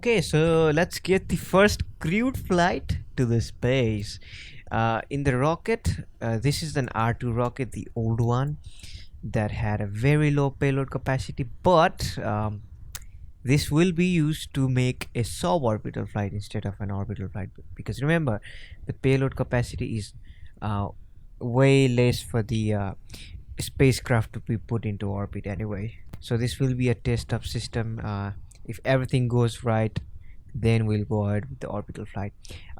Okay, so let's get the first crewed flight to the space. In the rocket, this is an R2 rocket, the old one that had a very low payload capacity, but this will be used to make a suborbital flight instead of an orbital flight. Because remember, the payload capacity is uh, way less for the spacecraft to be put into orbit anyway. So this will be a test of system. If everything goes right, then we'll go ahead with the orbital flight.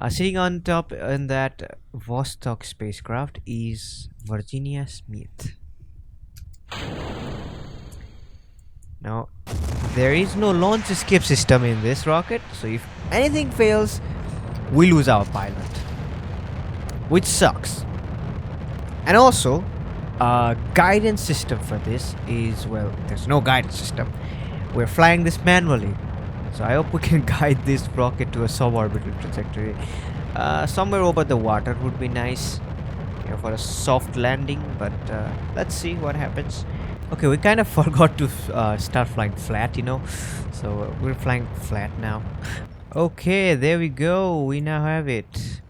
Sitting on top in that Vostok spacecraft is Virginia Smith. Now, there is no launch escape system in this rocket, so if anything fails, we lose our pilot, which sucks. And also, guidance system for this is, well, there's no guidance system. We're flying this manually, so I hope we can guide this rocket to a suborbital trajectory. Somewhere over the water would be nice, you know, for a soft landing, but let's see what happens. Okay, we kind of forgot to start flying flat, you know, so we're flying flat now. Okay, there we go. We now have it.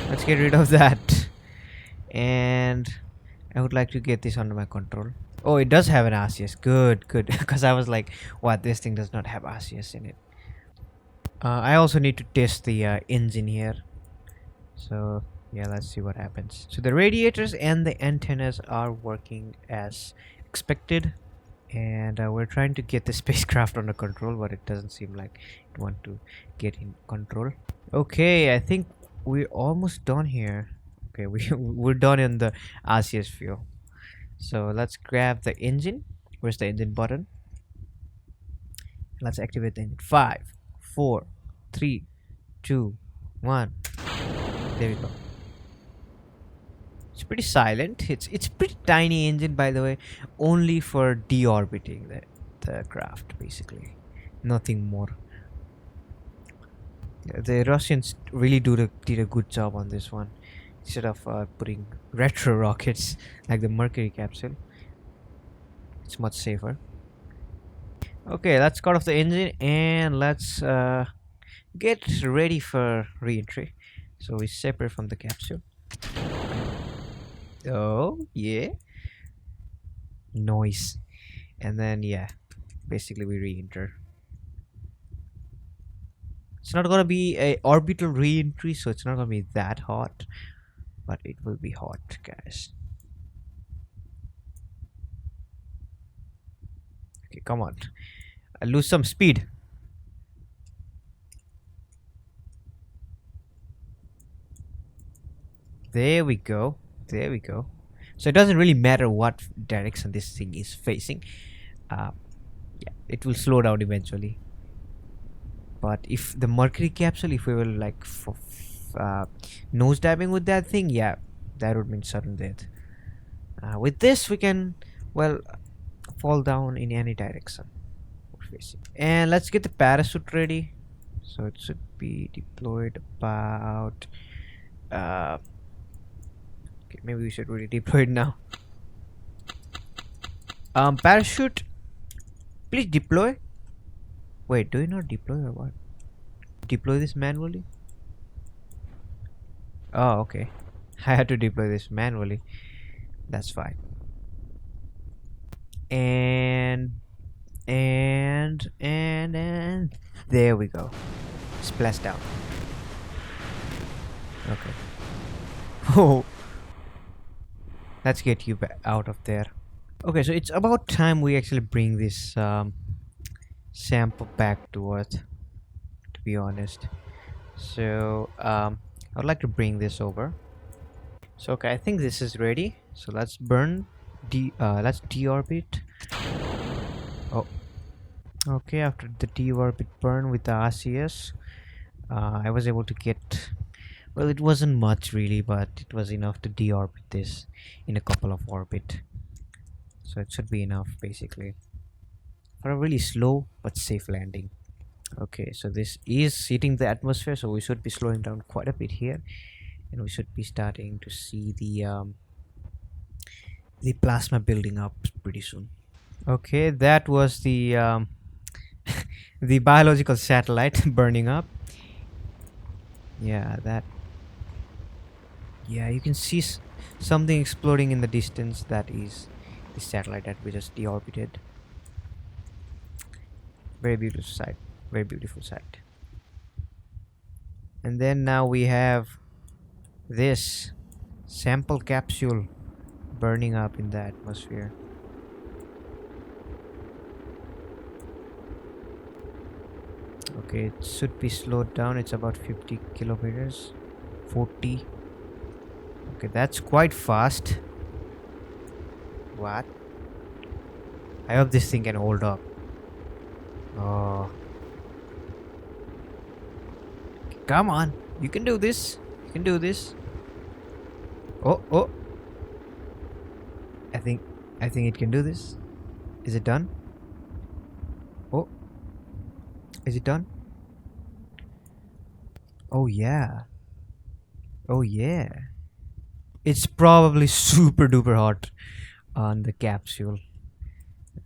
Let's get rid of that. And I would like to get this under my control. Oh, it does have an RCS. Good, good. Because I was like, what? This thing does not have RCS in it. I also need to test the engine here. So, yeah, let's see what happens. So, the radiators and the antennas are working as expected. And we're trying to get the spacecraft under control, but it doesn't seem like it wants to get in control. Okay, I think we're almost done here. Okay, we're done in the RCS fuel. So let's grab the engine. Where's the engine button? Let's activate the engine. 5, 4, 3, 2, 1. There we go. It's pretty silent. It's pretty tiny engine, by the way, only for deorbiting the craft, basically. Nothing more. The Russians really did a good job on this one. Instead of putting retro rockets like the Mercury capsule, it's much safer. Okay, let's cut off the engine and let's get ready for re-entry. So we separate from the capsule. Oh yeah, noise. And then yeah, basically we re-enter. It's not gonna be a orbital re-entry, so it's not gonna be that hot, but it will be hot, guys. Okay, come on. I'll lose some speed. There we go. There we go. So it doesn't really matter what direction this thing is facing. Yeah, it will slow down eventually. But if the Mercury capsule, if we were like nose diving with that thing, yeah, that would mean sudden death. With this, we can, well, fall down in any direction we're facing. And let's get the parachute ready. So it should be deployed about. Okay, maybe we should really deploy it now. Parachute, please deploy. Wait, do you not deploy or what? Deploy this manually? Oh, okay. I had to deploy this manually. That's fine. And there we go. Splash down. Okay. Oh. Let's get you out of there. Okay, so it's about time we actually bring this sample back to Earth, to be honest. So I would like to bring this over. So okay, I think this is ready. So let's let's deorbit. Oh, okay. After the deorbit burn with the RCS, I was able to get. Well, it wasn't much really, but it was enough to deorbit this in a couple of orbit. So it should be enough basically for a really slow but safe landing. Okay, so this is hitting the atmosphere, so we should be slowing down quite a bit here, and we should be starting to see the plasma building up pretty soon. Okay, that was the The biological satellite burning up. Yeah, that. Yeah, you can see something exploding in the distance. That is the satellite that we just deorbited. Very beautiful sight. Very beautiful sight. And then now we have this sample capsule burning up in the atmosphere. Okay, it should be slowed down. It's about 50 kilometers. 40. Okay, that's quite fast. What? I hope this thing can hold up. Oh. Come on. You can do this. You can do this. Oh, oh. I think it can do this. Is it done? Oh. Is it done? Oh yeah. Oh yeah. It's probably super duper hot on the capsule.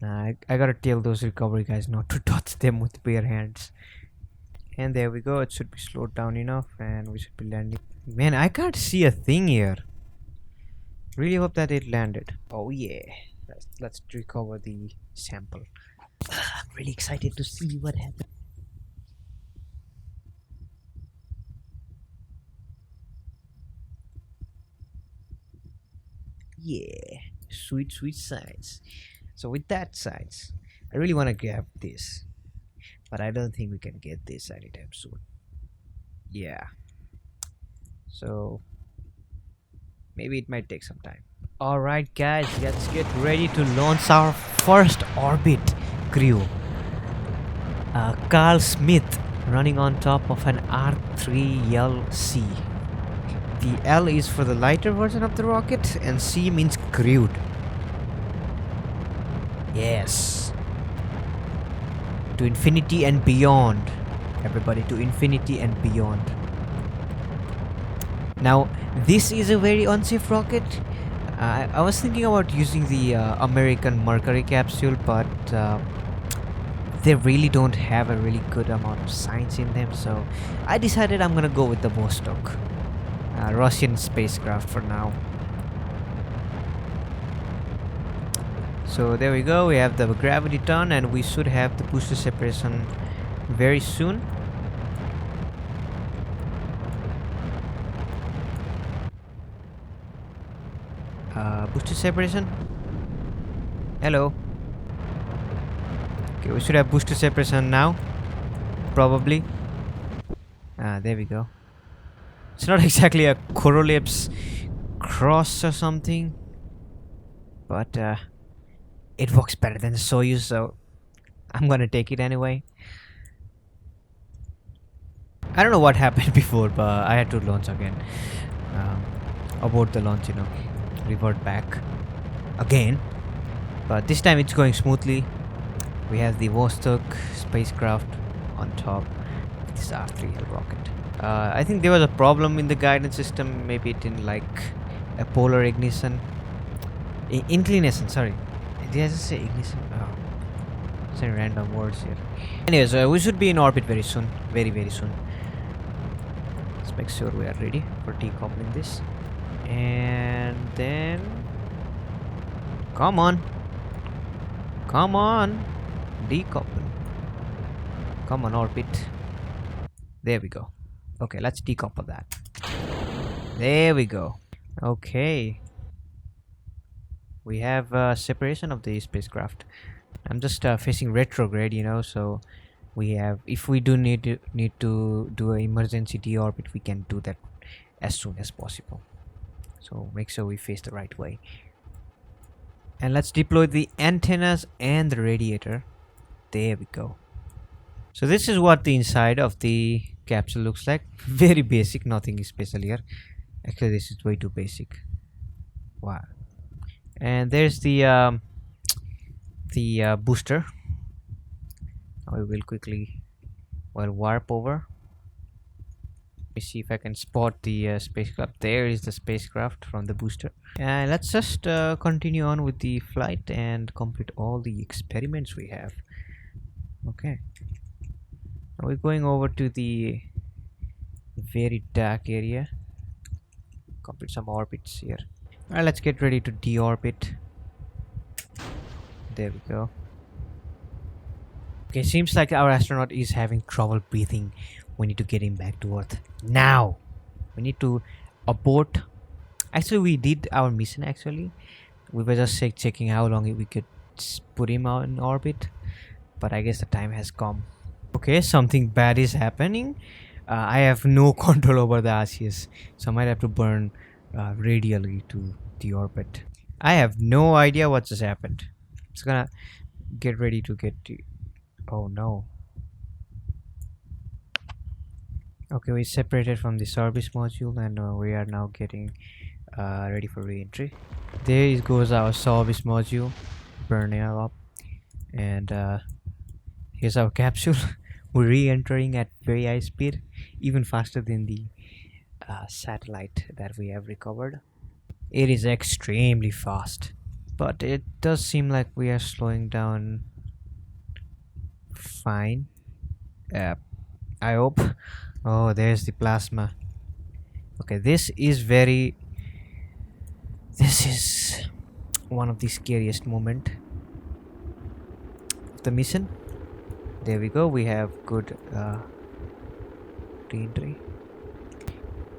I gotta tell those recovery guys not to touch them with bare hands. And there we go. It should be slowed down enough and we should be landing. Man, I can't see a thing here. Really hope that it landed. Oh yeah. Let's recover the sample. I'm really excited to see what happens. Yeah. Sweet, sweet science. So with that science, I really want to grab this. But I don't think we can get this anytime soon. Yeah. So maybe it might take some time. Alright guys, let's get ready to launch our first orbit crew. Carl Smith running on top of an R3LC. The L is for the lighter version of the rocket and C means crewed. Yes. To infinity and beyond. Everybody, to infinity and beyond. Now, this is a very unsafe rocket. I was thinking about using the American Mercury capsule, but they really don't have a really good amount of science in them, so I decided I'm gonna go with the Vostok, Russian spacecraft for now. So there we go, we have the gravity done and we should have the booster separation very soon. Booster separation. Hello. Okay, we should have booster separation now. Probably. There we go. It's not exactly a Korolev cross or something, but it works better than the Soyuz, so I'm gonna take it anyway. I don't know what happened before, but I had to launch again. Abort the launch, revert back again, but this time it's going smoothly. We have the Vostok spacecraft on top of this R3L rocket. I think there was a problem in the guidance system. Maybe it didn't like a polar ignition. Inclination, sorry. Did I just say ignition? Oh, some random words here. Anyways, we should be in orbit very soon. Very, very soon. Let's make sure we are ready for decoupling this. And then... Come on. Come on. Decouple. Come on, orbit. There we go. Okay, let's decouple that. There we go. Okay. We have separation of the spacecraft. I'm just facing retrograde, so we have, if we do need to do an emergency deorbit, we can do that as soon as possible. So make sure we face the right way. And let's deploy the antennas and the radiator. There we go. So this is what the inside of the capsule looks like. Very basic, nothing special here. Actually, this is way too basic. Wow. And there's the booster. Now we will quickly warp over. Let me see if I can spot the spacecraft. There is the spacecraft from the booster. And let's just continue on with the flight and complete all the experiments we have. Okay. We're going over to the very dark area. Complete some orbits here. Alright, let's get ready to deorbit. There we go. Okay, seems like our astronaut is having trouble breathing. We need to get him back to Earth now. We need to abort. Actually, we did our mission. Actually, we were just checking how long we could put him out in orbit. But I guess the time has come. Okay, something bad is happening. I have no control over the ashes, so I might have to burn radially to the orbit. I have no idea what just happened. It's gonna get ready to get to. Oh no. Okay, we separated from the service module and we are now getting ready for re-entry. There goes our service module burning up, and here's our capsule. We're re-entering at very high speed, even faster than the satellite that we have recovered. It is extremely fast, but it does seem like we are slowing down fine. I hope. Oh, there's the plasma. Okay, this is one of the scariest moment of the mission. There we go. We have good re-entry.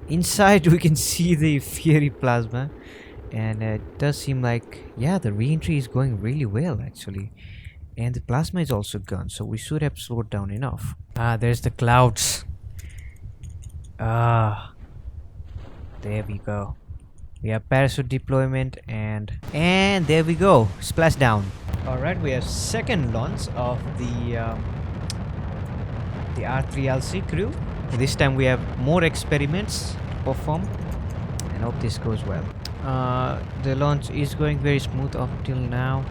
Inside we can see the fiery plasma, and it does seem like, yeah, the re-entry is going really well actually, and the plasma is also gone, so we should have slowed down enough. There's the clouds. There we go. We have parachute deployment, and there we go, splashdown. All right, we have second launch of the R3LC crew. This time we have more experiments to perform, and hope this goes well. The launch is going very smooth up till now.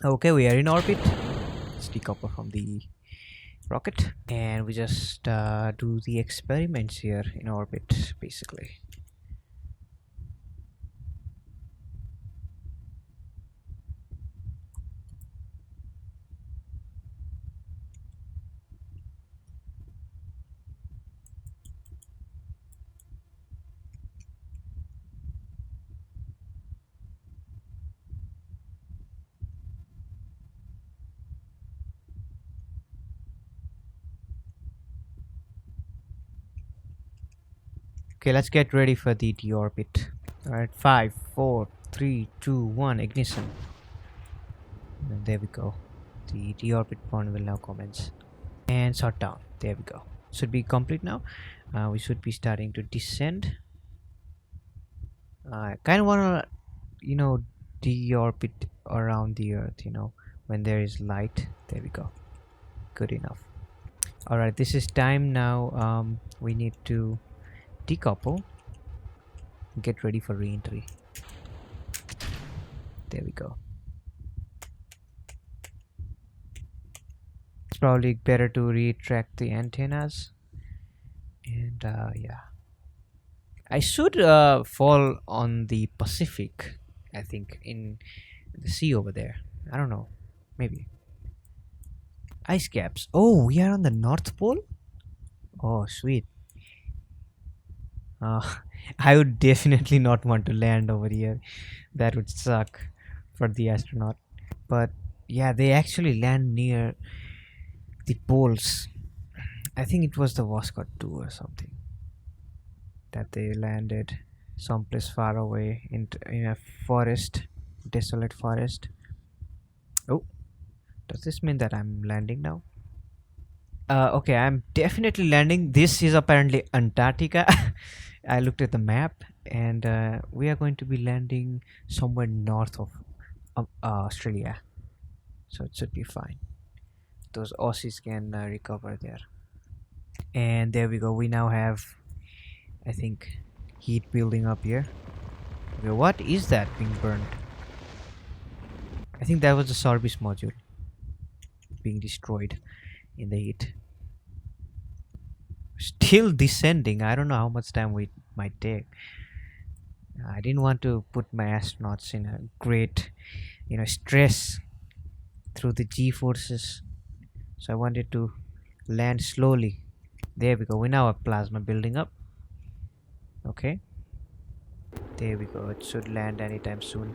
Okay, we are in orbit. Let's decouple from the rocket, and we just do the experiments here in orbit basically. Okay, let's get ready for the deorbit. Alright, 5, 4, 3, 2, 1, ignition. And there we go. The deorbit burn will now commence. And shut down. There we go. Should be complete now. We should be starting to descend. I kind of want to, deorbit around the Earth, when there is light. There we go. Good enough. Alright, this is time now. We need to decouple, get ready for re-entry. There we go. It's probably better to retract the antennas, and yeah, I should fall on the Pacific, I think, in the sea over there. I don't know, maybe ice caps. Oh, we are on the North Pole. Oh, sweet. I would definitely not want to land over here. That would suck for the astronaut. But yeah, they actually land near the poles. I think it was the Vasco 2 or something that they landed someplace far away in a forest, desolate forest. Oh, does this mean that I'm landing now? Okay, I'm definitely landing. This is apparently Antarctica. I looked at the map, and we are going to be landing somewhere north of Australia, so it should be fine. Those Aussies can recover there. And there we go. We now have, I think, heat building up here. Okay, what is that being burned? I think that was the service module being destroyed in the heat. Still descending. I don't know how much time we might take. I didn't want to put my astronauts in a great, stress through the G forces. So I wanted to Land slowly. There we go. We now have plasma building up. Okay. There we go. It should land anytime soon.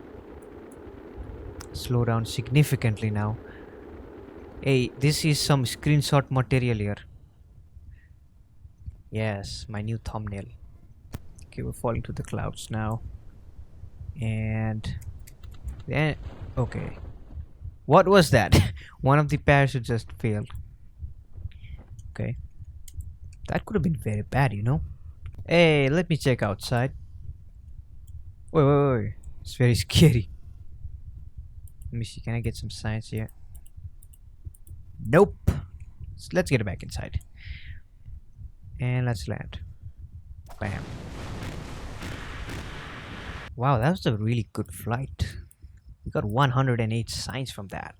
Slow down significantly now. Hey, this is some screenshot material here. Yes, my new thumbnail. Okay, we're falling to the clouds now. And then, okay. What was that? One of the parachutes just failed. Okay. That could have been very bad, you know? Hey, let me check outside. Wait, wait, wait. It's very scary. Let me see. Can I get some science here? Nope. So let's get it back inside. And let's land. Bam. Wow, that was a really good flight. We got 108 science from that.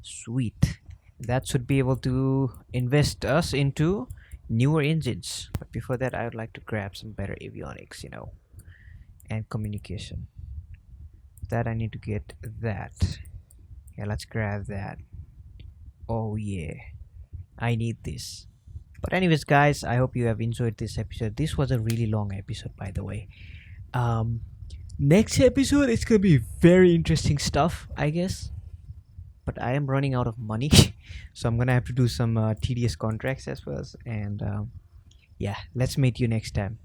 Sweet. That should be able to invest us into newer engines. But before that, I would like to grab some better avionics, you know, and communication. That I need to get that. Yeah, let's grab that. Oh yeah, I need this. But anyways, guys, I hope you have enjoyed this episode. This was a really long episode, by the way. Next episode, it's gonna be very interesting stuff, I guess. But I am running out of money, so I'm gonna have to do some tedious contracts as well. And yeah, let's meet you next time.